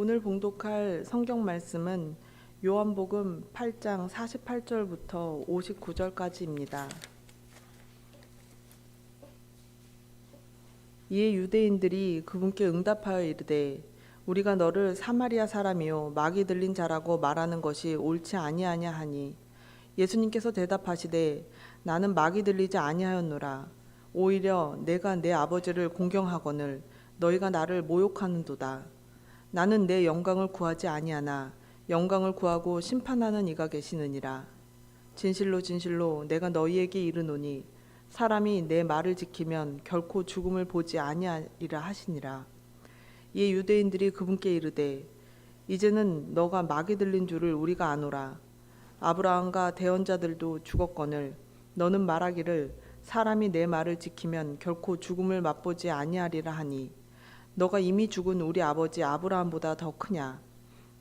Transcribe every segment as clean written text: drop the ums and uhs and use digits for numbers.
오늘 봉독할 성경 말씀은 요한복음 8장 48절부터 59절까지입니다. 이에 유대인들이 그분께 응답하여 이르되 우리가 너를 사마리아 사람이요 마귀 들린 자라고 말하는 것이 옳지 아니하냐 하니 예수님께서 대답하시되 나는 마귀 들리지 아니하였노라. 오히려 내가 내 아버지를 공경하거늘 너희가 나를 모욕하는도다. 나는 내 영광을 구하지 아니하나 영광을 구하고 심판하는 이가 계시느니라. 진실로 진실로 내가 너희에게 이르노니 사람이 내 말을 지키면 결코 죽음을 보지 아니하리라 하시니라. 이에 유대인들이 그분께 이르되 이제는 너가 마귀 들린 줄을 우리가 아노라. 아브라함과 대언자들도 죽었거늘 너는 말하기를 사람이 내 말을 지키면 결코 죽음을 맛보지 아니하리라 하니 너가 이미 죽은 우리 아버지 아브라함보다 더 크냐?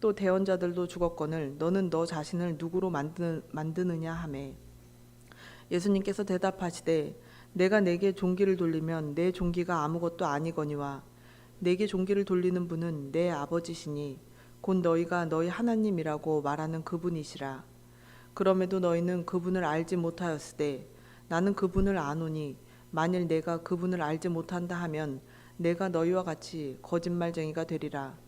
또 대언자들도 죽었거늘 너는 너 자신을 누구로 만드느냐 하매 예수님께서 대답하시되 내가 내게 종기를 돌리면 내 종기가 아무것도 아니거니와 내게 종기를 돌리는 분은 내 아버지시니 곧 너희가 너희 하나님이라고 말하는 그분이시라. 그럼에도 너희는 그분을 알지 못하였으되 나는 그분을 아노니 만일 내가 그분을 알지 못한다 하면 내가 너희와 같이 거짓말쟁이가 되리라.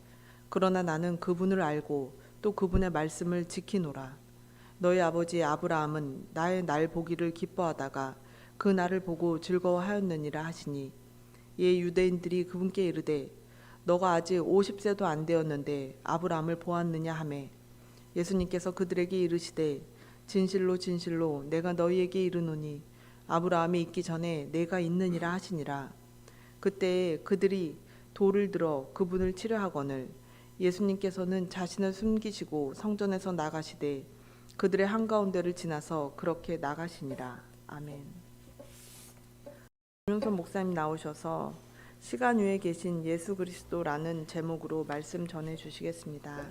그러나 나는 그분을 알고 또 그분의 말씀을 지키노라. 너희 아버지 아브라함은 나의 날 보기를 기뻐하다가 그 날을 보고 즐거워하였느니라 하시니 이에 유대인들이 그분께 이르되 너가 아직 50세도 안 되었는데 아브라함을 보았느냐 하매 예수님께서 그들에게 이르시되 진실로 진실로 내가 너희에게 이르노니 아브라함이 있기 전에 내가 있느니라 하시니라. 그때에 그들이 돌을 들어 그분을 치려 하거늘 예수님께서는 자신을 숨기시고 성전에서 나가시되 그들의 한가운데를 지나서 그렇게 나가시니라. 아멘. 김용선 목사님 나오셔서 시간 위에 계신 예수 그리스도라는 제목으로 말씀 전해 주시겠습니다.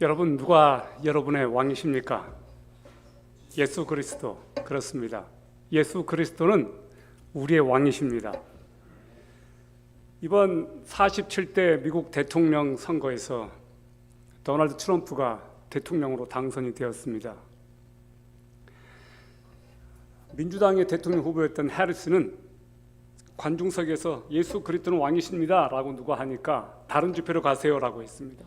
여러분, 누가 여러분의 왕이십니까? 예수 그리스도. 그렇습니다. 예수 그리스도는 우리의 왕이십니다. 이번 47대 미국 대통령 선거에서 도널드 트럼프가 대통령으로 당선이 되었습니다. 민주당의 대통령 후보였던 해리스는 관중석에서 예수 그리스도는 왕이십니다 라고 누가 하니까 다른 주표로 가세요 라고 했습니다.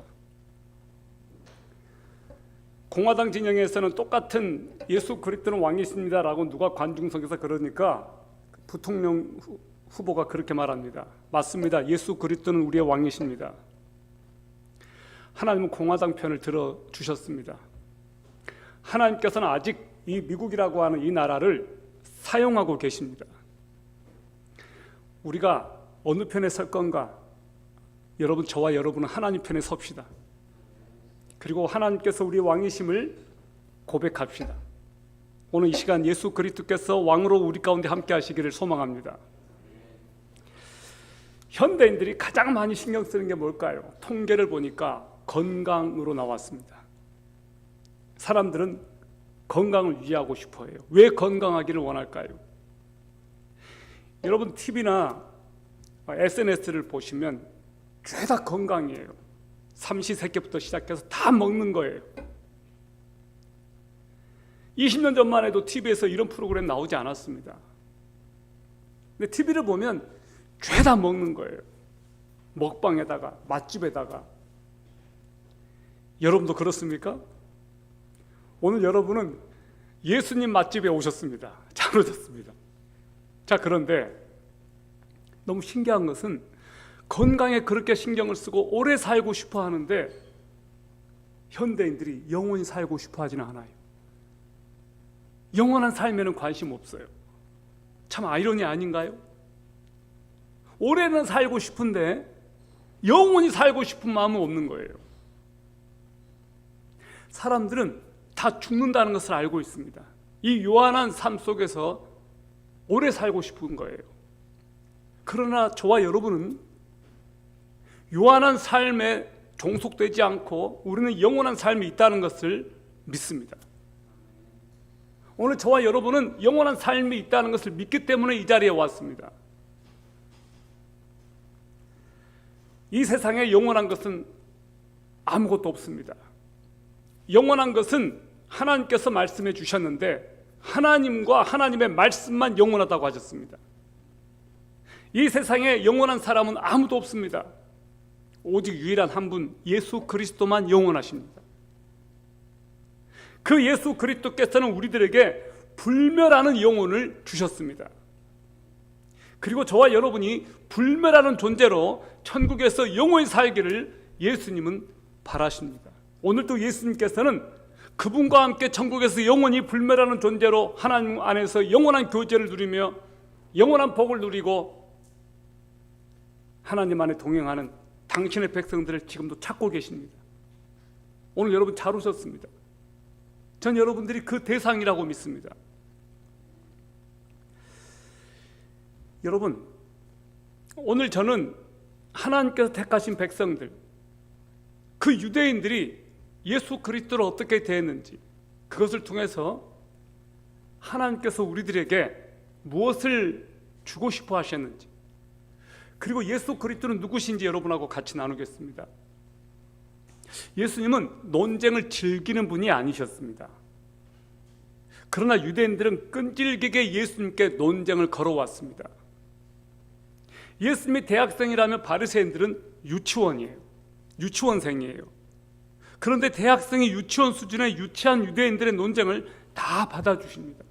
공화당 진영에서는 똑같은 예수 그리스도는 왕이십니다 라고 누가 관중석에서 그러니까 부통령 후보가 그렇게 말합니다. 맞습니다. 예수 그리스도는 우리의 왕이십니다. 하나님은 공화당 편을 들어주셨습니다. 하나님께서는 아직 이 미국이라고 하는 이 나라를 사용하고 계십니다. 우리가 어느 편에 설 건가? 여러분, 저와 여러분은 하나님 편에 섭시다. 그리고 하나님께서 우리의 왕이심을 고백합시다. 오늘 이 시간 예수 그리스도께서 왕으로 우리 가운데 함께 하시기를 소망합니다. 현대인들이 가장 많이 신경 쓰는 게 뭘까요? 통계를 보니까 건강으로 나왔습니다. 사람들은 건강을 유지하고 싶어 해요. 왜 건강하기를 원할까요? 여러분, TV나 SNS를 보시면 죄다 건강이에요. 삼시세끼부터 시작해서 다 먹는 거예요. 20년 전만 해도 TV에서 이런 프로그램 나오지 않았습니다. 근데 TV를 보면 죄다 먹는 거예요. 먹방에다가 맛집에다가. 여러분도 그렇습니까? 오늘 여러분은 예수님 맛집에 오셨습니다. 잘 오셨습니다. 자, 그런데 너무 신기한 것은 건강에 그렇게 신경을 쓰고 오래 살고 싶어 하는데 현대인들이 영원히 살고 싶어 하지는 않아요. 영원한 삶에는 관심 없어요. 참 아이러니 아닌가요? 오래는 살고 싶은데 영원히 살고 싶은 마음은 없는 거예요. 사람들은 다 죽는다는 것을 알고 있습니다. 이 요한한 삶 속에서 오래 살고 싶은 거예요. 그러나 저와 여러분은 요한한 삶에 종속되지 않고 우리는 영원한 삶이 있다는 것을 믿습니다. 오늘 저와 여러분은 영원한 삶이 있다는 것을 믿기 때문에 이 자리에 왔습니다. 이 세상에 영원한 것은 아무것도 없습니다. 영원한 것은 하나님께서 말씀해 주셨는데 하나님과 하나님의 말씀만 영원하다고 하셨습니다. 이 세상에 영원한 사람은 아무도 없습니다. 오직 유일한 한 분, 예수 그리스도만 영원하십니다. 그 예수 그리스도께서는 우리들에게 불멸하는 영혼을 주셨습니다. 그리고 저와 여러분이 불멸하는 존재로 천국에서 영원히 살기를 예수님은 바라십니다. 오늘도 예수님께서는 그분과 함께 천국에서 영원히 불멸하는 존재로 하나님 안에서 영원한 교제를 누리며 영원한 복을 누리고 하나님 안에 동행하는 당신의 백성들을 지금도 찾고 계십니다. 오늘 여러분 잘 오셨습니다. 전 여러분들이 그 대상이라고 믿습니다. 여러분, 오늘 저는 하나님께서 택하신 백성들, 그 유대인들이 예수 그리스도를 어떻게 대했는지, 그것을 통해서 하나님께서 우리들에게 무엇을 주고 싶어 하셨는지, 그리고 예수 그리스도는 누구신지 여러분하고 같이 나누겠습니다. 예수님은 논쟁을 즐기는 분이 아니셨습니다. 그러나 유대인들은 끈질기게 예수님께 논쟁을 걸어왔습니다. 예수님이 대학생이라면 바리새인들은 유치원이에요. 유치원생이에요. 그런데 대학생이 유치원 수준의 유치한 유대인들의 논쟁을 다 받아주십니다.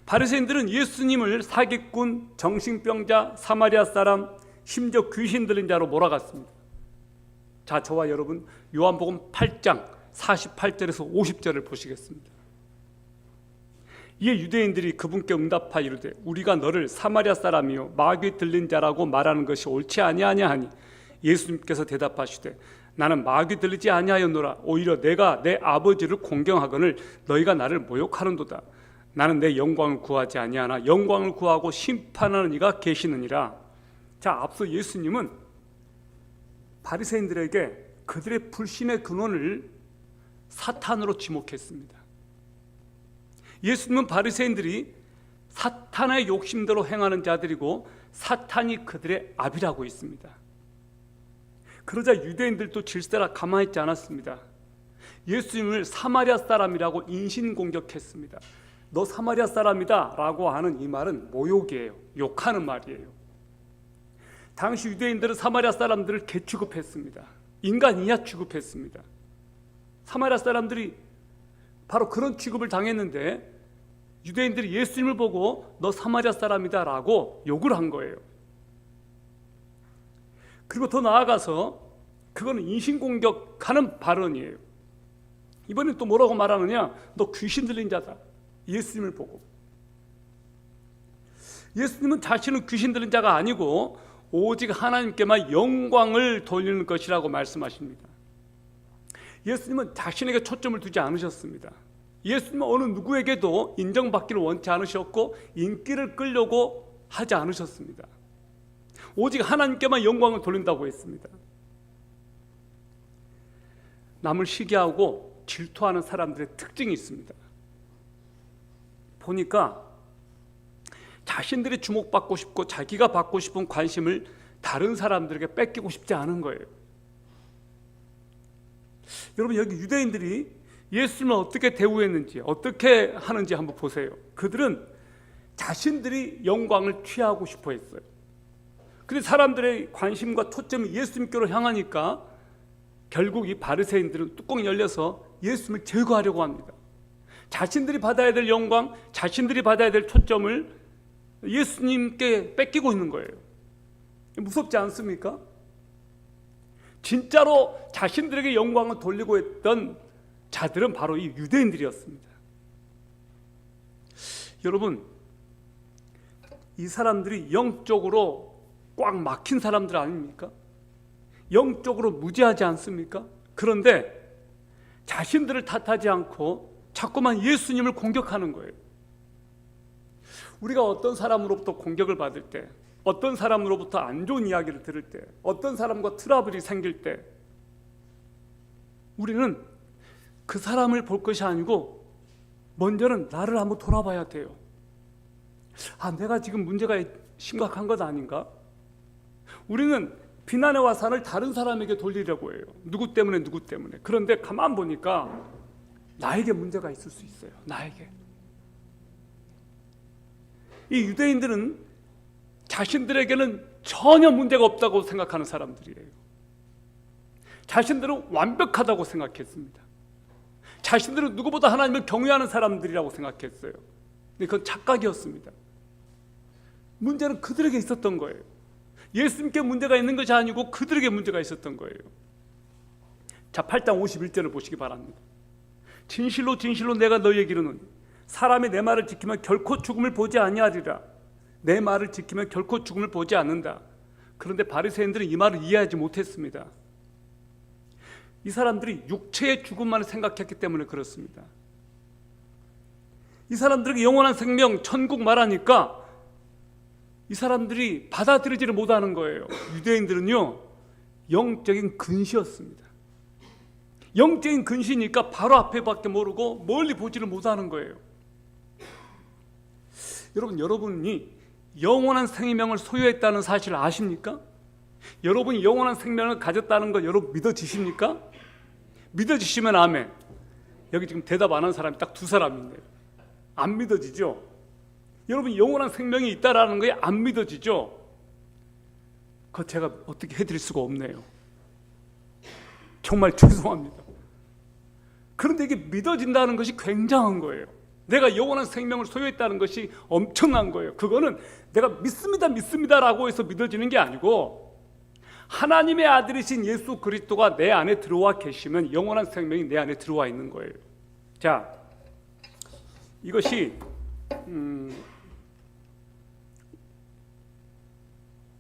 바리새인들은 예수님을 사기꾼, 정신병자, 사마리아 사람, 심지어 귀신 들린 자로 몰아갔습니다. 자, 저와 여러분 요한복음 8장 48절에서 50절을 보시겠습니다. 이에 유대인들이 그분께 응답하여 이르되 우리가 너를 사마리아 사람이요 마귀 들린 자라고 말하는 것이 옳지 아니하냐 하니 예수님께서 대답하시되 나는 마귀 들리지 아니하였노라. 오히려 내가 내 아버지를 공경하거늘 너희가 나를 모욕하는도다. 나는 내 영광을 구하지 아니하나 영광을 구하고 심판하는 이가 계시느니라. 자, 앞서 예수님은 바리새인들에게 그들의 불신의 근원을 사탄으로 지목했습니다. 예수님은 바리새인들이 사탄의 욕심대로 행하는 자들이고 사탄이 그들의 압이라고 했습니다. 그러자 유대인들도 질세라 가만히 있지 않았습니다. 예수님을 사마리아 사람이라고 인신공격했습니다. 너 사마리아 사람이다 라고 하는 이 말은 모욕이에요. 욕하는 말이에요. 당시 유대인들은 사마리아 사람들을 개 취급했습니다. 인간이냐 취급했습니다. 사마리아 사람들이 바로 그런 취급을 당했는데 유대인들이 예수님을 보고 너 사마리아 사람이다 라고 욕을 한 거예요. 그리고 더 나아가서 그거는 인신공격하는 발언이에요. 이번엔 또 뭐라고 말하느냐? 너 귀신 들린 자다. 예수님을 보고. 예수님은 자신은 귀신 들린 자가 아니고 오직 하나님께만 영광을 돌리는 것이라고 말씀하십니다. 예수님은 자신에게 초점을 두지 않으셨습니다. 예수님은 어느 누구에게도 인정받기를 원치 않으셨고 인기를 끌려고 하지 않으셨습니다. 오직 하나님께만 영광을 돌린다고 했습니다. 남을 시기하고 질투하는 사람들의 특징이 있습니다. 보니까 자신들이 주목받고 싶고 자기가 받고 싶은 관심을 다른 사람들에게 뺏기고 싶지 않은 거예요. 여러분, 여기 유대인들이 예수님을 어떻게 대우했는지 어떻게 하는지 한번 보세요. 그들은 자신들이 영광을 취하고 싶어 했어요. 근데 사람들의 관심과 초점이 예수님께로 향하니까 결국 이 바리새인들은 뚜껑이 열려서 예수님을 제거하려고 합니다. 자신들이 받아야 될 영광, 자신들이 받아야 될 초점을 예수님께 뺏기고 있는 거예요. 무섭지 않습니까? 진짜로 자신들에게 영광을 돌리고 했던 자들은 바로 이 유대인들이었습니다. 여러분, 이 사람들이 영적으로 꽉 막힌 사람들 아닙니까? 영적으로 무지하지 않습니까? 그런데 자신들을 탓하지 않고 자꾸만 예수님을 공격하는 거예요. 우리가 어떤 사람으로부터 공격을 받을 때, 어떤 사람으로부터 안 좋은 이야기를 들을 때, 어떤 사람과 트러블이 생길 때 우리는 그 사람을 볼 것이 아니고 먼저는 나를 한번 돌아봐야 돼요. 아, 내가 지금 문제가 심각한 것 아닌가? 우리는 비난의 화살을 다른 사람에게 돌리려고 해요. 누구 때문에 누구 때문에. 그런데 가만 보니까 나에게 문제가 있을 수 있어요. 나에게. 이 유대인들은 자신들에게는 전혀 문제가 없다고 생각하는 사람들이에요. 자신들은 완벽하다고 생각했습니다. 자신들은 누구보다 하나님을 경외하는 사람들이라고 생각했어요. 근데 그건 착각이었습니다. 문제는 그들에게 있었던 거예요. 예수님께 문제가 있는 것이 아니고 그들에게 문제가 있었던 거예요. 자, 8장 51절을 보시기 바랍니다. 진실로 진실로 내가 너희에게 이르노니 사람이 내 말을 지키면 결코 죽음을 보지 아니하리라. 내 말을 지키면 결코 죽음을 보지 않는다. 그런데 바리새인들은 이 말을 이해하지 못했습니다. 이 사람들이 육체의 죽음만을 생각했기 때문에 그렇습니다. 이 사람들에게 영원한 생명, 천국 말하니까 이 사람들이 받아들이지를 못하는 거예요. 유대인들은요, 영적인 근시였습니다. 영적인 근시니까 바로 앞에밖에 모르고 멀리 보지를 못하는 거예요. 여러분이 영원한 생명을 소유했다는 사실을 아십니까? 여러분이 영원한 생명을 가졌다는 거 여러분 믿어지십니까? 믿어지시면 아멘. 여기 지금 대답 안 한 사람이 딱 2사람인데요. 안 믿어지죠? 여러분 영원한 생명이 있다라는 거에 안 믿어지죠? 그거 제가 어떻게 해드릴 수가 없네요. 정말 죄송합니다. 그런데 이게 믿어진다는 것이 굉장한 거예요. 내가 영원한 생명을 소유했다는 것이 엄청난 거예요. 그거는 내가 믿습니다라고 해서 믿어지는 게 아니고 하나님의 아들이신 예수 그리스도가 내 안에 들어와 계시면 영원한 생명이 내 안에 들어와 있는 거예요. 자, 이것이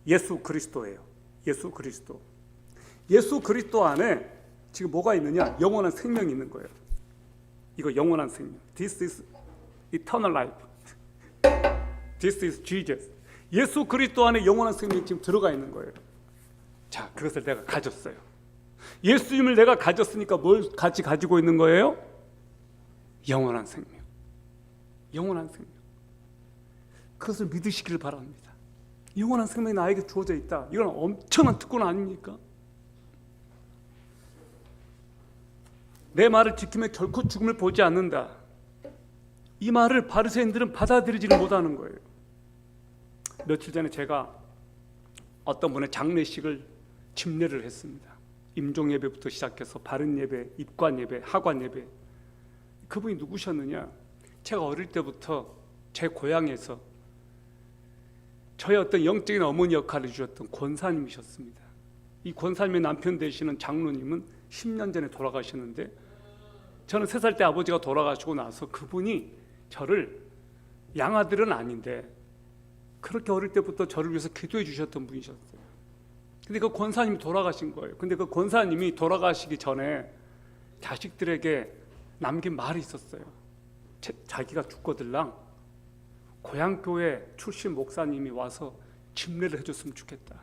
예수 그리스도예요. 예수 그리스도. 예수 그리스도 안에 지금 뭐가 있느냐? 영원한 생명이 있는 거예요. 이거 영원한 생명. This is eternal life. This is Jesus. 예수 그리스도 안에 영원한 생명이 지금 들어가 있는 거예요. 자, 그것을 내가 가졌어요. 예수님을 내가 가졌으니까 뭘 같이 가지고 있는 거예요? 영원한 생명. 영원한 생명. 그것을 믿으시기를 바랍니다. 영원한 생명이 나에게 주어져 있다. 이건 엄청난 특권 아닙니까? 내 말을 지키면 결코 죽음을 보지 않는다. 이 말을 바리새인들은 받아들이지를 못하는 거예요. 며칠 전에 제가 어떤 분의 장례식을 집례를 했습니다. 임종 예배부터 시작해서 바른 예배, 입관 예배, 하관 예배. 그분이 누구셨느냐? 제가 어릴 때부터 제 고향에서 저의 어떤 영적인 어머니 역할을 주셨던 권사님이셨습니다. 이 권사님의 남편 되시는 장로님은 10년 전에 돌아가셨는데 저는 3살 때 아버지가 돌아가시고 나서 그분이 저를 양아들은 아닌데 그렇게 어릴 때부터 저를 위해서 기도해 주셨던 분이셨어요. 근데 그 권사님이 돌아가신 거예요. 근데 그 권사님이 돌아가시기 전에 자식들에게 남긴 말이 있었어요. 자기가 죽거들랑 고향교회 출신 목사님이 와서 집례를 해줬으면 좋겠다.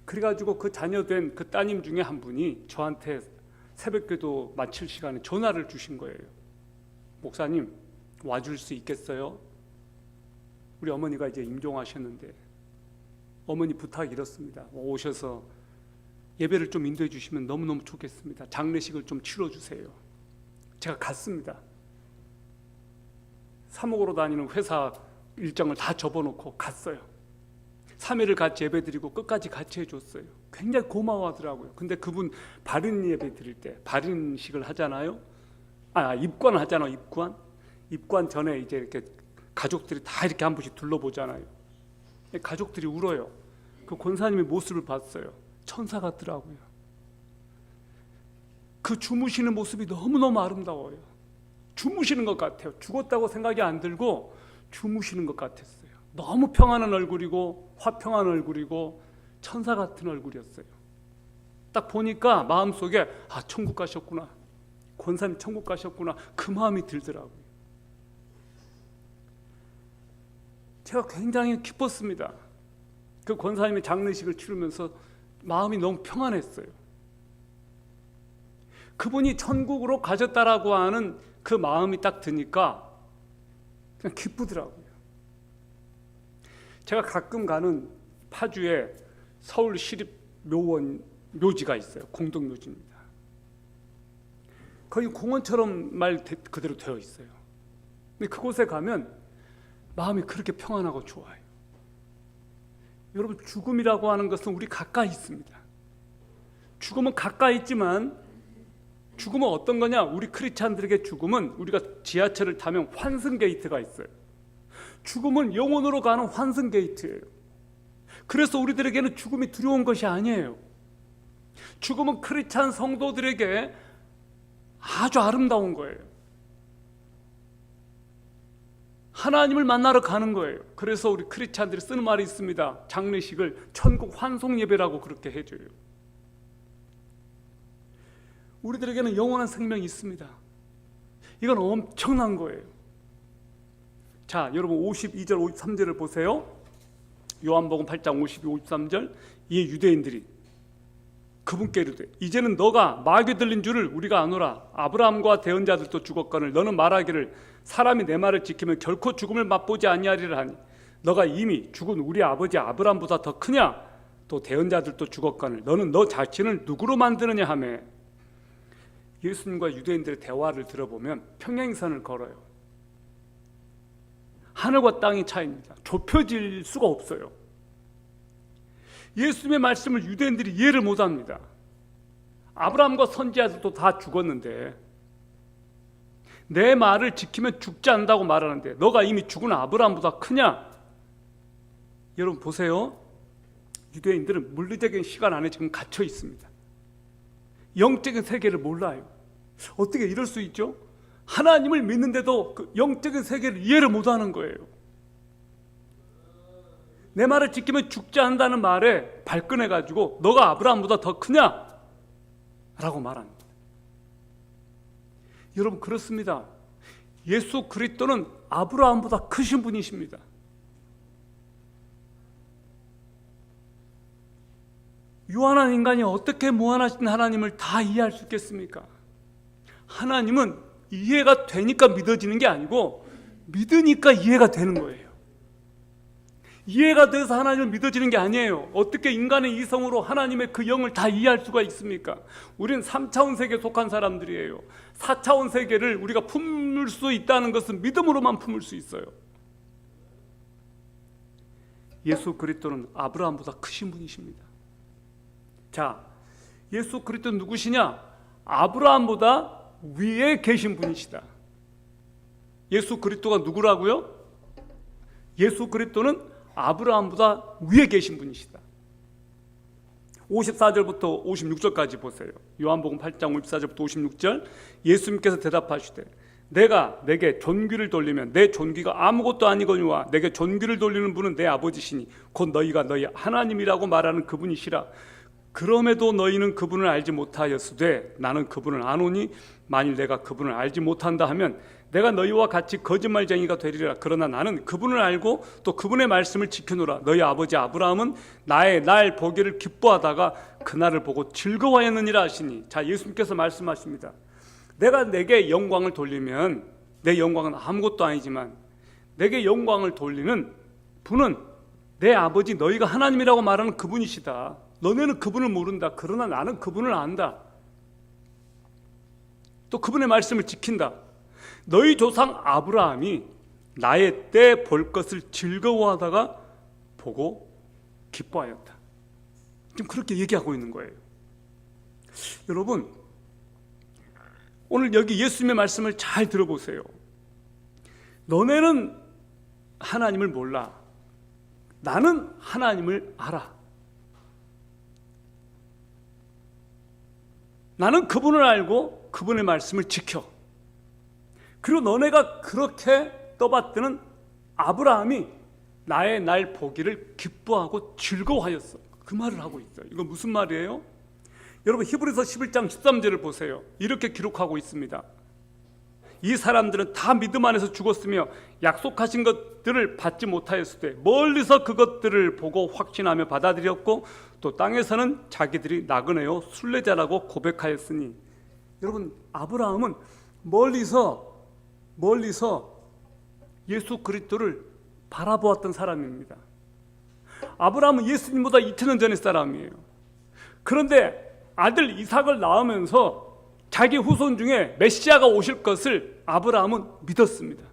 그래가지고 그 자녀된 그 따님 중에 한 분이 저한테 새벽기도 마칠 시간에 전화를 주신 거예요. 목사님 와줄 수 있겠어요? 우리 어머니가 이제 임종하셨는데 어머니 부탁이 이렇습니다. 오셔서 예배를 좀 인도해 주시면 너무너무 좋겠습니다. 장례식을 좀 치러주세요. 제가 갔습니다. 사목으로 다니는 회사 일정을 다 접어놓고 갔어요. 3일을 같이 예배 드리고 끝까지 같이 해줬어요. 굉장히 고마워하더라고요. 근데 그분 발인 예배 드릴 때 발인식을 하잖아요. 입관을 하잖아요. 입관 전에 이제 이렇게 가족들이 다 이렇게 한 번씩 둘러보잖아요. 가족들이 울어요. 그 권사님의 모습을 봤어요. 천사 같더라고요. 그 주무시는 모습이 너무너무 아름다워요. 주무시는 것 같아요. 죽었다고 생각이 안 들고 주무시는 것 같았어요. 너무 평안한 얼굴이고 화평한 얼굴이고 천사 같은 얼굴이었어요. 딱 보니까 마음속에 천국 가셨구나. 권사님 천국 가셨구나. 그 마음이 들더라고요. 제가 굉장히 기뻤습니다. 그 권사님의 장례식을 치르면서 마음이 너무 평안했어요. 그분이 천국으로 가셨다라고 하는 그 마음이 딱 드니까 그냥 기쁘더라고요. 제가 가끔 가는 파주의 서울 시립 묘지가 있어요. 공동 묘지입니다. 거의 공원처럼 말 그대로 되어 있어요. 근데 그곳에 가면 마음이 그렇게 평안하고 좋아요. 여러분, 죽음이라고 하는 것은 우리 가까이 있습니다. 죽음은 가까이 있지만 죽음은 어떤 거냐? 우리 크리스찬들에게 죽음은 우리가 지하철을 타면 환승 게이트가 있어요. 죽음은 영혼으로 가는 환승 게이트예요. 그래서 우리들에게는 죽음이 두려운 것이 아니에요. 죽음은 크리스찬 성도들에게 아주 아름다운 거예요. 하나님을 만나러 가는 거예요. 그래서 우리 크리스찬들이 쓰는 말이 있습니다. 장례식을 천국 환송 예배라고 그렇게 해줘요. 우리들에게는 영원한 생명이 있습니다. 이건 엄청난 거예요. 자, 여러분 52절 53절을 보세요. 요한복음 8장 52, 53절. 이 유대인들이 그분께 이르되 이제는 너가 마귀 들린 줄을 우리가 아노라. 아브라함과 대언자들도 죽었거늘 너는 말하기를 사람이 내 말을 지키면 결코 죽음을 맛보지 아니하리라 하니 너가 이미 죽은 우리 아버지 아브라함보다 더 크냐? 또 대언자들도 죽었거늘 너는 너 자신을 누구로 만드느냐 하며. 예수님과 유대인들의 대화를 들어보면 평행선을 걸어요. 하늘과 땅의 차이입니다. 좁혀질 수가 없어요. 예수님의 말씀을 유대인들이 이해를 못합니다. 아브라함과 선지자들도 다 죽었는데 내 말을 지키면 죽지 않는다고 말하는데 너가 이미 죽은 아브라함보다 크냐? 여러분 보세요. 유대인들은 물리적인 시간 안에 지금 갇혀 있습니다. 영적인 세계를 몰라요. 어떻게 이럴 수 있죠? 하나님을 믿는데도 그 영적인 세계를 이해를 못하는 거예요. 내 말을 지키면 죽지 않는다는 말에 발끈해가지고 너가 아브라함보다 더 크냐? 라고 말합니다. 여러분 그렇습니다. 예수 그리스도는 아브라함보다 크신 분이십니다. 유한한 인간이 어떻게 무한하신 하나님을 다 이해할 수 있겠습니까? 하나님은 이해가 되니까 믿어지는 게 아니고 믿으니까 이해가 되는 거예요. 이해가 돼서 하나님을 믿어지는 게 아니에요. 어떻게 인간의 이성으로 하나님의 그 영을 다 이해할 수가 있습니까? 우리는 3차원 세계에 속한 사람들이에요. 4차원 세계를 우리가 품을 수 있다는 것은 믿음으로만 품을 수 있어요. 예수 그리스도는 아브라함보다 크신 분이십니다. 자, 예수 그리스도는 누구시냐? 아브라함보다 위에 계신 분이시다. 예수 그리스도가 누구라고요? 예수 그리스도는 아브라함보다 위에 계신 분이시다. 54절부터 56절까지 보세요. 요한복음 8장 54절부터 56절. 예수님께서 대답하시되 내가 내게 존귀를 돌리면 내 존귀가 아무것도 아니거니와 내게 존귀를 돌리는 분은 내 아버지시니 곧 너희가 너희 하나님이라고 말하는 그분이시라. 그럼에도 너희는 그분을 알지 못하였으되 나는 그분을 아노니 만일 내가 그분을 알지 못한다 하면 내가 너희와 같이 거짓말쟁이가 되리라. 그러나 나는 그분을 알고 또 그분의 말씀을 지켜노라. 너희 아버지 아브라함은 나의 날 보기를 기뻐하다가 그날을 보고 즐거워하였느니라 하시니. 자, 예수님께서 말씀하십니다. 내가 내게 영광을 돌리면 내 영광은 아무것도 아니지만 내게 영광을 돌리는 분은 내 아버지 너희가 하나님이라고 말하는 그분이시다. 너네는 그분을 모른다. 그러나 나는 그분을 안다. 또 그분의 말씀을 지킨다. 너희 조상 아브라함이 나의 때 볼 것을 즐거워하다가 보고 기뻐하였다. 지금 그렇게 얘기하고 있는 거예요. 여러분, 오늘 여기 예수님의 말씀을 잘 들어보세요. 너네는 하나님을 몰라. 나는 하나님을 알아. 나는 그분을 알고 그분의 말씀을 지켜. 그리고 너네가 그렇게 떠받드는 아브라함이 나의 날 보기를 기뻐하고 즐거워하였어. 그 말을 하고 있어요. 이건 무슨 말이에요? 여러분 히브리서 11장 13절을 보세요. 이렇게 기록하고 있습니다. 이 사람들은 다 믿음 안에서 죽었으며 약속하신 것들을 받지 못하였을 때 멀리서 그것들을 보고 확신하며 받아들였고 또 땅에서는 자기들이 나그네요 순례자라고 고백하였으니. 여러분 아브라함은 멀리서 예수 그리스도를 바라보았던 사람입니다. 아브라함은 예수님보다 2000년 전의 사람이에요. 그런데 아들 이삭을 낳으면서 자기 후손 중에 메시아가 오실 것을 아브라함은 믿었습니다.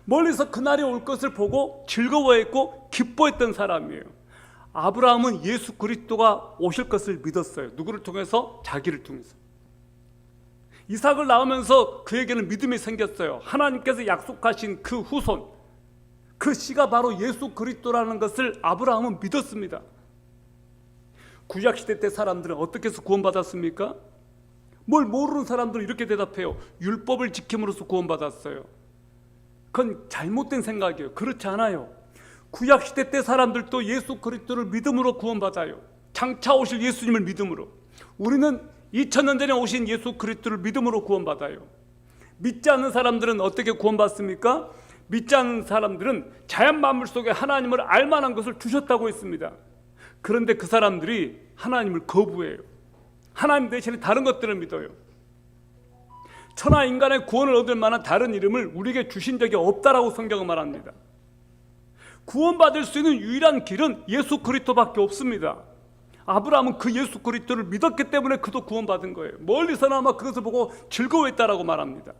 멀리서 그날이 올 것을 보고 즐거워했고 기뻐했던 사람이에요. 아브라함은 예수 그리스도가 오실 것을 믿었어요. 누구를 통해서? 자기를 통해서. 이삭을 낳으면서 그에게는 믿음이 생겼어요. 하나님께서 약속하신 그 후손, 그 씨가 바로 예수 그리스도라는 것을 아브라함은 믿었습니다. 구약시대 때 사람들은 어떻게 해서 구원받았습니까? 뭘 모르는 사람들은 이렇게 대답해요. 율법을 지킴으로써 구원받았어요. 그건 잘못된 생각이에요. 그렇지 않아요. 구약시대 때 사람들도 예수 그리스도를 믿음으로 구원받아요. 장차 오실 예수님을 믿음으로. 우리는 2000년 전에 오신 예수 그리스도를 믿음으로 구원받아요. 믿지 않는 사람들은 어떻게 구원받습니까? 믿지 않는 사람들은 자연 만물 속에 하나님을 알만한 것을 주셨다고 했습니다. 그런데 그 사람들이 하나님을 거부해요. 하나님 대신에 다른 것들을 믿어요. 천하 인간의 구원을 얻을 만한 다른 이름을 우리에게 주신 적이 없다라고 성경은 말합니다. 구원받을 수 있는 유일한 길은 예수 그리스도밖에 없습니다. 아브라함은 그 예수 그리스도를 믿었기 때문에 그도 구원받은 거예요. 멀리서나마 그것을 보고 즐거워했다라고 말합니다.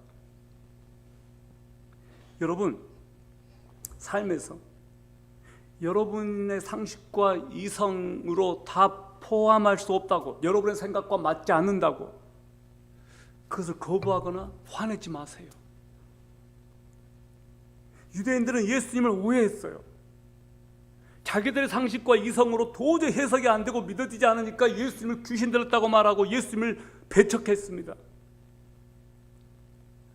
여러분, 삶에서 여러분의 상식과 이성으로 다 포함할 수 없다고, 여러분의 생각과 맞지 않는다고 그것을 거부하거나 화내지 마세요. 유대인들은 예수님을 오해했어요. 자기들의 상식과 이성으로 도저히 해석이 안 되고 믿어지지 않으니까 예수님을 귀신 들었다고 말하고 예수님을 배척했습니다.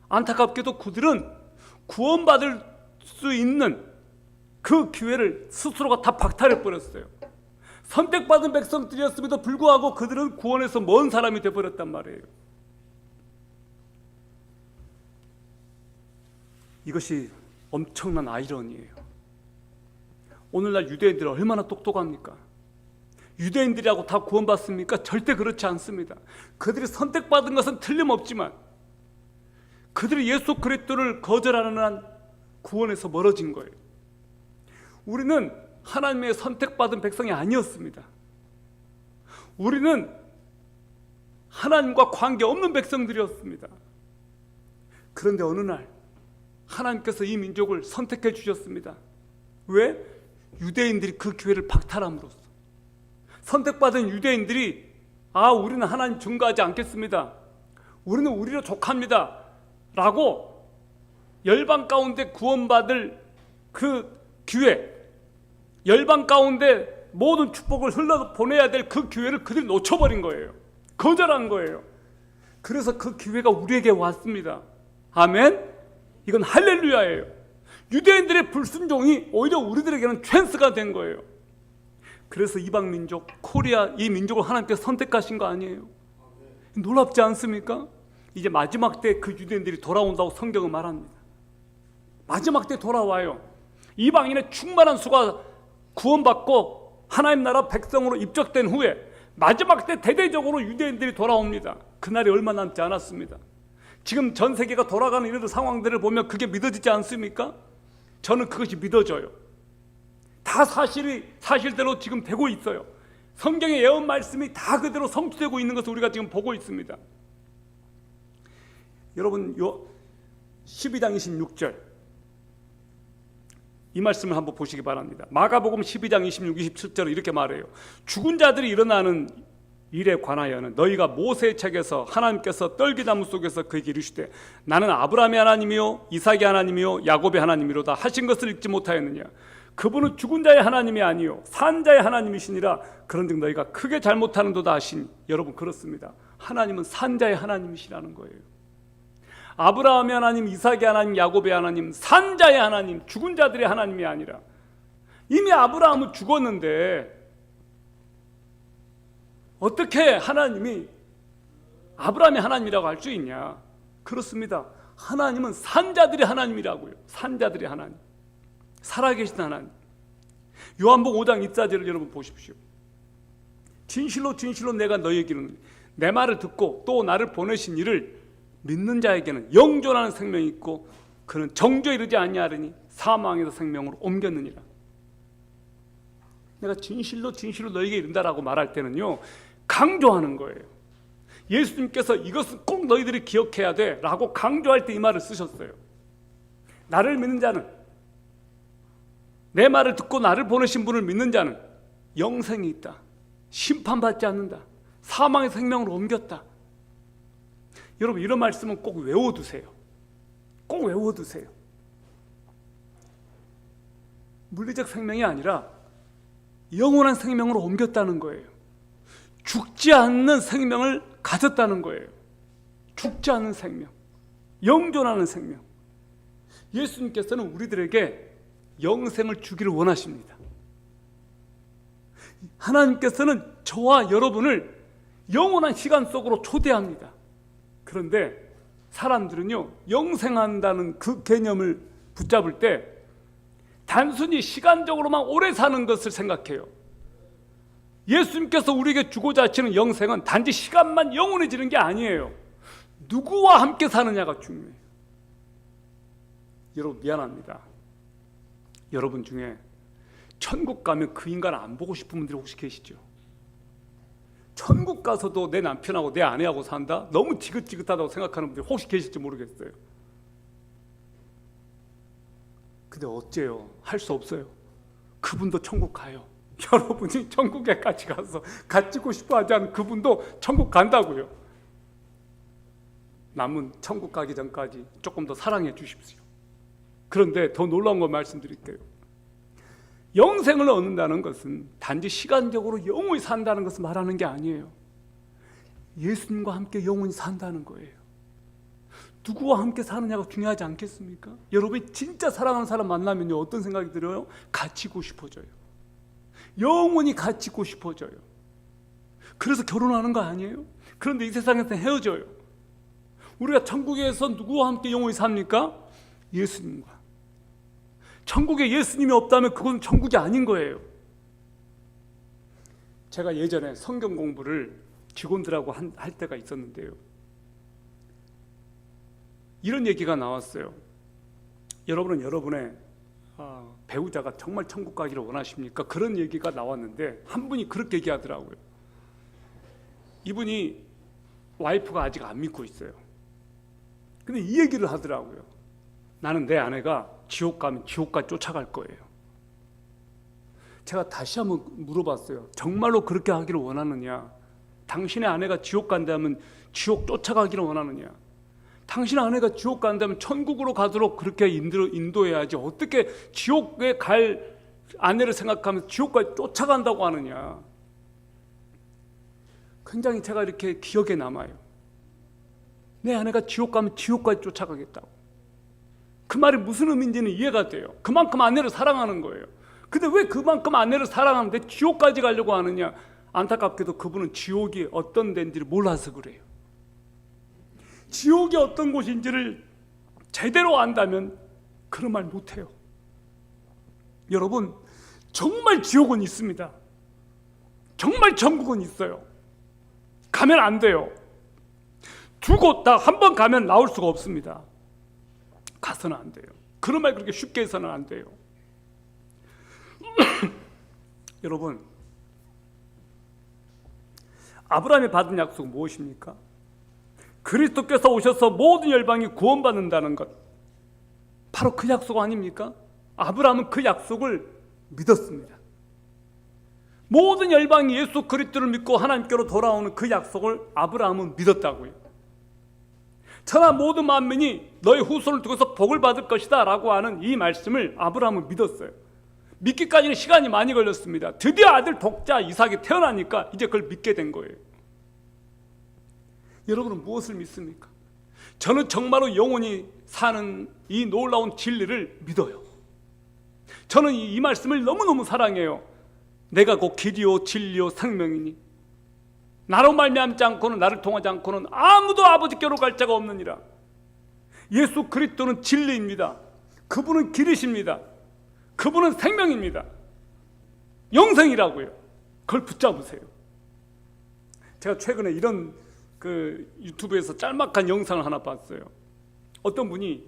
안타깝게도 그들은 구원받을 수 있는 그 기회를 스스로가 다 박탈해버렸어요. 선택받은 백성들이었음에도 불구하고 그들은 구원에서 먼 사람이 되어버렸단 말이에요. 이것이 엄청난 아이러니예요. 오늘날 유대인들은 얼마나 똑똑합니까? 유대인들이라고 다 구원받습니까? 절대 그렇지 않습니다. 그들이 선택받은 것은 틀림없지만 그들이 예수 그리스도를 거절하는 한 구원에서 멀어진 거예요. 우리는 하나님의 선택받은 백성이 아니었습니다. 우리는 하나님과 관계없는 백성들이었습니다. 그런데 어느 날 하나님께서 이 민족을 선택해 주셨습니다. 왜? 유대인들이 그 기회를 박탈함으로써. 선택받은 유대인들이 우리는 하나님 증거하지 않겠습니다. 우리는 우리로 족합니다. 라고 열방 가운데 구원받을 그 기회, 열방 가운데 모든 축복을 흘러보내야 될 그 기회를 그들이 놓쳐버린 거예요. 거절한 거예요. 그래서 그 기회가 우리에게 왔습니다. 아멘? 이건 할렐루야예요. 유대인들의 불순종이 오히려 우리들에게는 찬스가 된 거예요. 그래서 이방 민족, 코리아, 이 민족을 하나님께서 선택하신 거 아니에요? 놀랍지 않습니까? 이제 마지막 때 그 유대인들이 돌아온다고 성경은 말합니다. 마지막 때 돌아와요. 이방인의 충만한 수가 구원받고 하나님 나라 백성으로 입적된 후에 마지막 때 대대적으로 유대인들이 돌아옵니다. 그날이 얼마 남지 않았습니다. 지금 전 세계가 돌아가는 이런 상황들을 보면 그게 믿어지지 않습니까? 저는 그것이 믿어져요. 다 사실대로 지금 되고 있어요. 성경의 예언 말씀이 다 그대로 성취되고 있는 것을 우리가 지금 보고 있습니다. 여러분, 12장 26절 이 말씀을 한번 보시기 바랍니다. 마가복음 12장 26, 27절은 이렇게 말해요. 죽은 자들이 일어나는 일에 관하여는 너희가 모세의 책에서 하나님께서 떨기나무 속에서 그에게 이르시되 나는 아브라함의 하나님이요 이삭의 하나님이요 야곱의 하나님이로다 하신 것을 읽지 못하였느냐. 그분은 죽은 자의 하나님이 아니요 산 자의 하나님이시니라. 그런즉 너희가 크게 잘못하는도다 하시니. 여러분, 그렇습니다. 하나님은 산 자의 하나님이시라는 거예요. 아브라함의 하나님, 이삭의 하나님, 야곱의 하나님, 산 자의 하나님, 죽은 자들의 하나님이 아니라. 이미 아브라함은 죽었는데 어떻게 하나님이 아브라함의 하나님이라고 할 수 있냐? 그렇습니다. 하나님은 산자들의 하나님이라고요. 산자들의 하나님, 살아계신 하나님. 요한복음 5장 24절을 여러분 보십시오. 진실로 진실로 내가 너희에게 이르노니 내 말을 듣고 또 나를 보내신 이를 믿는 자에게는 영존하는 생명이 있고 그는 정죄에 이르지 아니하리니 사망에서 생명으로 옮겼느니라. 내가 진실로 진실로 너에게 이른다라고 말할 때는요, 강조하는 거예요. 예수님께서 이것은 꼭 너희들이 기억해야 돼 라고 강조할 때 이 말을 쓰셨어요. 나를 믿는 자는, 내 말을 듣고 나를 보내신 분을 믿는 자는 영생이 있다, 심판받지 않는다, 사망의 생명으로 옮겼다. 여러분, 이런 말씀은 꼭 외워두세요. 꼭 외워두세요. 물리적 생명이 아니라 영원한 생명으로 옮겼다는 거예요. 죽지 않는 생명을 가졌다는 거예요. 죽지 않는 생명, 영존하는 생명. 예수님께서는 우리들에게 영생을 주기를 원하십니다. 하나님께서는 저와 여러분을 영원한 시간 속으로 초대합니다. 그런데 사람들은요, 영생한다는 그 개념을 붙잡을 때 단순히 시간적으로만 오래 사는 것을 생각해요. 예수님께서 우리에게 주고자 하시는 영생은 단지 시간만 영원해지는 게 아니에요. 누구와 함께 사느냐가 중요해요. 여러분, 미안합니다. 여러분 중에 천국 가면 그 인간 안 보고 싶은 분들이 혹시 계시죠? 천국 가서도 내 남편하고 내 아내하고 산다? 너무 지긋지긋하다고 생각하는 분들이 혹시 계실지 모르겠어요. 근데 어째요? 할 수 없어요. 그분도 천국 가요. 여러분이 천국에 같이 가서 갇히고 싶어 하지 않은 그분도 천국 간다고요. 남은 천국 가기 전까지 조금 더 사랑해 주십시오. 그런데 더 놀라운 거 말씀드릴게요. 영생을 얻는다는 것은 단지 시간적으로 영원히 산다는 것을 말하는 게 아니에요. 예수님과 함께 영원히 산다는 거예요. 누구와 함께 사느냐가 중요하지 않겠습니까? 여러분이 진짜 사랑하는 사람 만나면요, 어떤 생각이 들어요? 갇히고 싶어져요. 영원히 갇히고 싶어져요. 그래서 결혼하는 거 아니에요? 그런데 이 세상에서 헤어져요. 우리가 천국에서 누구와 함께 영원히 삽니까? 예수님과. 천국에 예수님이 없다면 그건 천국이 아닌 거예요. 제가 예전에 성경 공부를 직원들하고 할 때가 있었는데요, 이런 얘기가 나왔어요. 여러분은 여러분의 배우자가 정말 천국 가기를 원하십니까? 그런 얘기가 나왔는데 한 분이 그렇게 얘기하더라고요. 이분이 와이프가 아직 안 믿고 있어요. 근데 이 얘기를 하더라고요. 나는 내 아내가 지옥 가면 지옥까지 쫓아갈 거예요. 제가 다시 한번 물어봤어요. 정말로 그렇게 하기를 원하느냐? 당신의 아내가 지옥 간다면 지옥 쫓아가기를 원하느냐? 당신 아내가 지옥 간다면 천국으로 가도록 그렇게 인도해야지, 어떻게 지옥에 갈 아내를 생각하면서 지옥까지 쫓아간다고 하느냐? 굉장히 제가 이렇게 기억에 남아요. 내 아내가 지옥 가면 지옥까지 쫓아가겠다고. 그 말이 무슨 의미인지는 이해가 돼요. 그만큼 아내를 사랑하는 거예요. 근데 왜 그만큼 아내를 사랑하는데 지옥까지 가려고 하느냐? 안타깝게도 그분은 지옥이 어떤 데인지를 몰라서 그래요. 지옥이 어떤 곳인지를 제대로 안다면 그런 말 못해요. 여러분, 정말 지옥은 있습니다. 정말 천국은 있어요. 가면 안 돼요. 두 곳 다 한 번 가면 나올 수가 없습니다. 가서는 안 돼요. 그런 말 그렇게 쉽게 해서는 안 돼요. 여러분, 아브라함이 받은 약속은 무엇입니까? 그리스도께서 오셔서 모든 열방이 구원받는다는 것, 바로 그 약속 아닙니까? 아브라함은 그 약속을 믿었습니다. 모든 열방이 예수 그리스도를 믿고 하나님께로 돌아오는 그 약속을 아브라함은 믿었다고요. 천하 모든 만민이 너의 후손을 통해서 복을 받을 것이다 라고 하는 이 말씀을 아브라함은 믿었어요. 믿기까지는 시간이 많이 걸렸습니다. 드디어 아들 독자 이삭이 태어나니까 이제 그걸 믿게 된 거예요. 여러분은 무엇을 믿습니까? 저는 정말로 영원히 사는 이 놀라운 진리를 믿어요. 저는 이 말씀을 너무너무 사랑해요. 내가 곧 길이요 진리요 생명이니 나로 말미암지 않고는, 나를 통하지 않고는 아무도 아버지께로 갈 자가 없느니라. 예수 그리스도는 진리입니다. 그분은 길이십니다. 그분은 생명입니다. 영생이라고요. 그걸 붙잡으세요. 제가 최근에 이런 유튜브에서 짤막한 영상을 하나 봤어요. 어떤 분이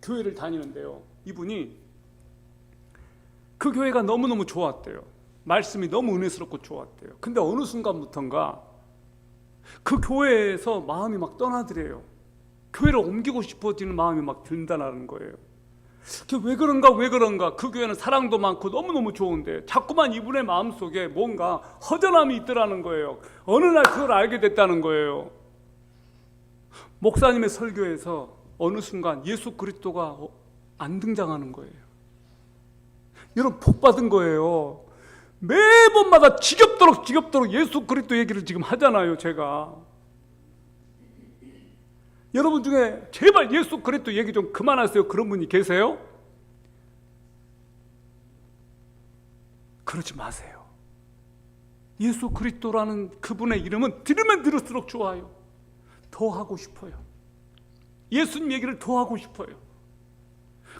교회를 다니는데요, 이분이 그 교회가 너무너무 좋았대요. 말씀이 너무 은혜스럽고 좋았대요. 근데 어느 순간부턴가 그 교회에서 마음이 막 떠나더래요. 교회를 옮기고 싶어지는 마음이 막 든다는 거예요. 왜 그런가? 그 교회는 사랑도 많고 너무너무 좋은데 자꾸만 이분의 마음속에 뭔가 허전함이 있더라는 거예요. 어느 날 그걸 알게 됐다는 거예요. 목사님의 설교에서 어느 순간 예수 그리스도가 안 등장하는 거예요. 여러분, 복 받은 거예요. 매번마다 지겹도록 예수 그리스도 얘기를 지금 하잖아요, 제가. 여러분 중에 제발 예수 그리스도 얘기 좀 그만하세요. 그런 분이 계세요? 그러지 마세요. 예수 그리스도라는 그분의 이름은 들으면 들을수록 좋아요. 더 하고 싶어요. 예수님 얘기를 더 하고 싶어요.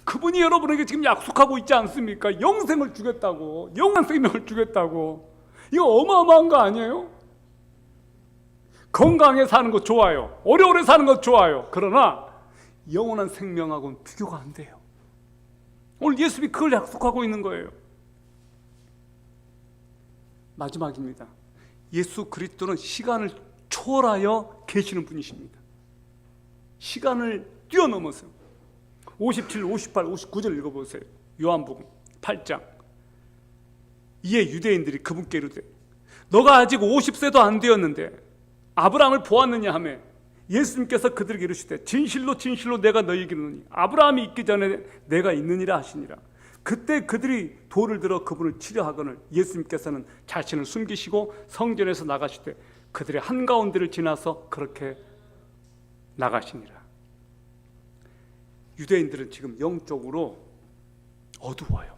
그분이 여러분에게 지금 약속하고 있지 않습니까? 영생을 주겠다고, 영원한 생명을 주겠다고. 이거 어마어마한 거 아니에요? 건강하게 사는 거 좋아요. 오래오래 사는 거 좋아요. 그러나 영원한 생명하고는 비교가 안 돼요. 오늘 예수님이 그걸 약속하고 있는 거예요. 마지막입니다. 예수 그리스도는 시간을 초월하여 계시는 분이십니다. 시간을 뛰어넘어서 57, 58, 59절 읽어보세요. 요한복음 8장. 이에 유대인들이 그분께 이르되 너가 아직 50세도 안 되었는데 아브라함을 보았느냐 하며 예수님께서 그들에게 이르시되 진실로 내가 너희에게 이르노니 아브라함이 있기 전에 내가 있느니라 하시니라. 그때 그들이 돌을 들어 그분을 치려 하거늘 예수님께서는 자신을 숨기시고 성전에서 나가시되 그들의 한가운데를 지나서 그렇게 나가시니라. 유대인들은 지금 영적으로 어두워요.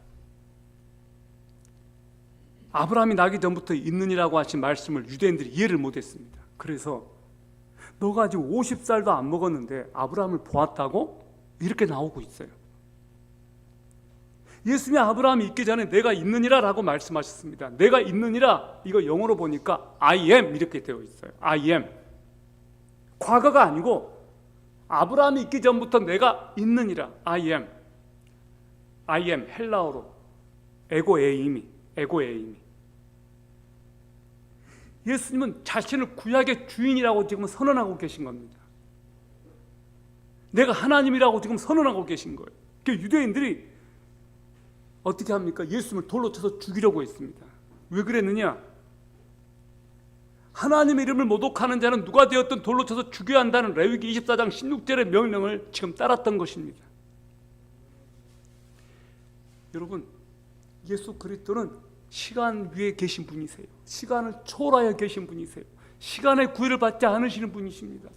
아브라함이 나기 전부터 있느니라고 하신 말씀을 유대인들이 이해를 못했습니다. 그래서 너가 아직 50살도 안 먹었는데 아브라함을 보았다고? 이렇게 나오고 있어요. 예수님이 아브라함이 있기 전에 내가 있느니라 라고 말씀하셨습니다. 내가 있느니라, 이거 영어로 보니까 I am 이렇게 되어 있어요. I am. 과거가 아니고 아브라함이 있기 전부터 내가 있느니라. I am. I am 헬라어로 에고에이미. 예수님은 자신을 구약의 주인이라고 지금 선언하고 계신 겁니다. 내가 하나님이라고 지금 선언하고 계신 거예요. 유대인들이 어떻게 합니까? 예수님을 돌로 쳐서 죽이려고 했습니다. 왜 그랬느냐? 하나님의 이름을 모독하는 자는 누가 되었든 돌로 쳐서 죽여야 한다는 레위기 24장 16절의 명령을 지금 따랐던 것입니다. 여러분, 예수 그리스도는 시간 위에 계신 분이세요. 시간을 초월하여 계신 분이세요. 시간의 구애를 받지 않으시는 분이십니다.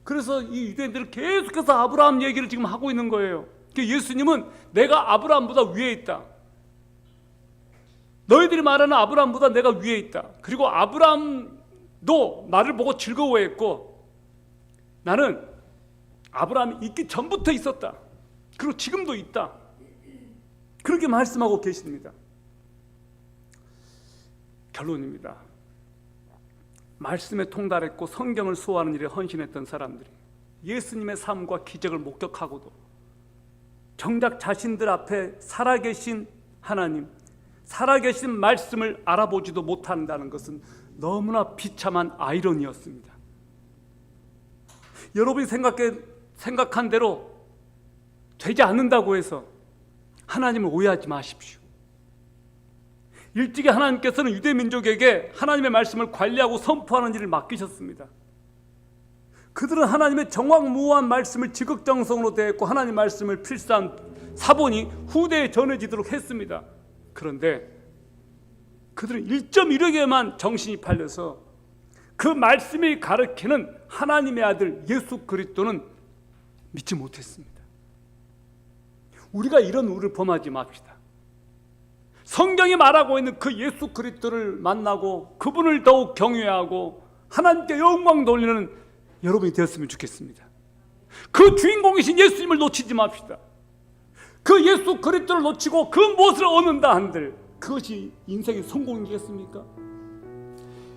그래서 이 유대인들은 계속해서 아브라함 얘기를 지금 하고 있는 거예요. 예수님은 내가 아브라함보다 위에 있다. 너희들이 말하는 아브라함보다 내가 위에 있다. 그리고 아브라함도 나를 보고 즐거워했고 나는 아브라함이 있기 전부터 있었다. 그리고 지금도 있다. 그렇게 말씀하고 계십니다. 결론입니다. 말씀에 통달했고 성경을 수호하는 일에 헌신했던 사람들이 예수님의 삶과 기적을 목격하고도 정작 자신들 앞에 살아계신 하나님, 살아계신 말씀을 알아보지도 못한다는 것은 너무나 비참한 아이러니였습니다. 여러분이 생각한 대로 되지 않는다고 해서 하나님을 오해하지 마십시오. 일찍이 하나님께서는 유대민족에게 하나님의 말씀을 관리하고 선포하는 일을 맡기셨습니다. 그들은 하나님의 정확무호한 말씀을 지극정성으로 대했고 하나님 말씀을 필사한 사본이 후대에 전해지도록 했습니다. 그런데 그들은 1.1억에만 정신이 팔려서 그 말씀이 가르치는 하나님의 아들 예수 그리스도는 믿지 못했습니다. 우리가 이런 우를 범하지 맙시다. 성경이 말하고 있는 그 예수 그리스도를 만나고 그분을 더욱 경외하고 하나님께 영광 돌리는 여러분이 되었으면 좋겠습니다. 그 주인공이신 예수님을 놓치지 맙시다. 그 예수 그리스도를 놓치고 그 무엇을 얻는다 한들 그것이 인생의 성공이겠습니까?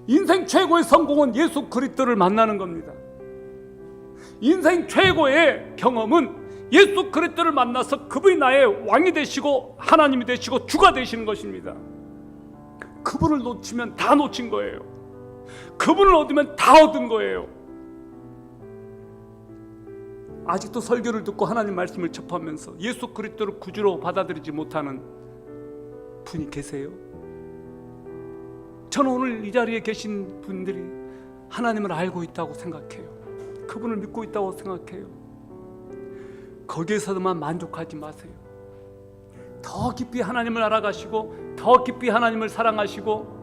인생 최고의 성공은 예수 그리스도를 만나는 겁니다. 인생 최고의 경험은 예수 그리스도를 만나서 그분이 나의 왕이 되시고 하나님이 되시고 주가 되시는 것입니다. 그분을 놓치면 다 놓친 거예요. 그분을 얻으면 다 얻은 거예요. 아직도 설교를 듣고 하나님 말씀을 접하면서 예수 그리스도를 구주로 받아들이지 못하는 분이 계세요? 저는 오늘 이 자리에 계신 분들이 하나님을 알고 있다고 생각해요. 그분을 믿고 있다고 생각해요. 거기에서만 만족하지 마세요. 더 깊이 하나님을 알아가시고 더 깊이 하나님을 사랑하시고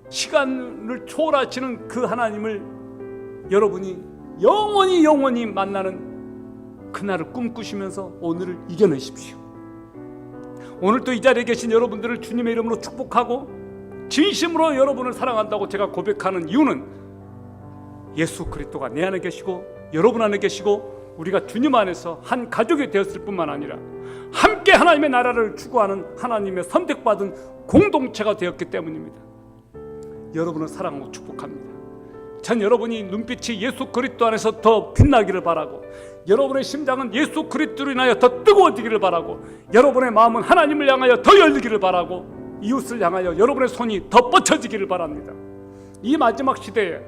시간을 초월하시는 그 하나님을 여러분이 영원히 만나는 그날을 꿈꾸시면서 오늘을 이겨내십시오. 오늘 또 이 자리에 계신 여러분들을 주님의 이름으로 축복하고 진심으로 여러분을 사랑한다고 제가 고백하는 이유는 예수 그리스도가 내 안에 계시고 여러분 안에 계시고 우리가 주님 안에서 한 가족이 되었을 뿐만 아니라 함께 하나님의 나라를 추구하는 하나님의 선택받은 공동체가 되었기 때문입니다. 여러분을 사랑하고 축복합니다. 전 여러분이 눈빛이 예수 그리스도 안에서 더 빛나기를 바라고 여러분의 심장은 예수 그리스도로 인하여 더 뜨거워지기를 바라고 여러분의 마음은 하나님을 향하여 더 열리기를 바라고 이웃을 향하여 여러분의 손이 더 뻗쳐지기를 바랍니다. 이 마지막 시대에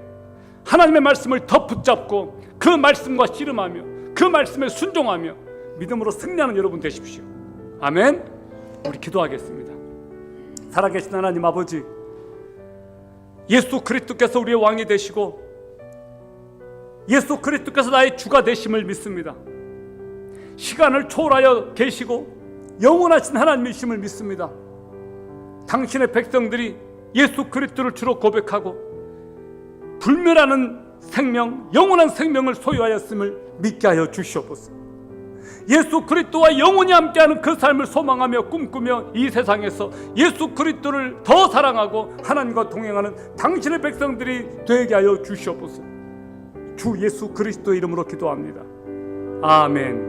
하나님의 말씀을 더 붙잡고 그 말씀과 씨름하며 그 말씀에 순종하며 믿음으로 승리하는 여러분 되십시오. 아멘. 우리 기도하겠습니다. 살아계신 하나님 아버지, 예수 그리스도께서 우리의 왕이 되시고 예수 그리스도께서 나의 주가 되심을 믿습니다. 시간을 초월하여 계시고 영원하신 하나님이심을 믿습니다. 당신의 백성들이 예수 그리스도를 주로 고백하고 불멸하는 생명, 영원한 생명을 소유하였음을 믿게 하여 주시옵소서. 예수 그리스도와 영원히 함께하는 그 삶을 소망하며 꿈꾸며 이 세상에서 예수 그리스도를 더 사랑하고 하나님과 동행하는 당신의 백성들이 되게 하여 주시옵소서. 주 예수 그리스도의 이름으로 기도합니다. 아멘.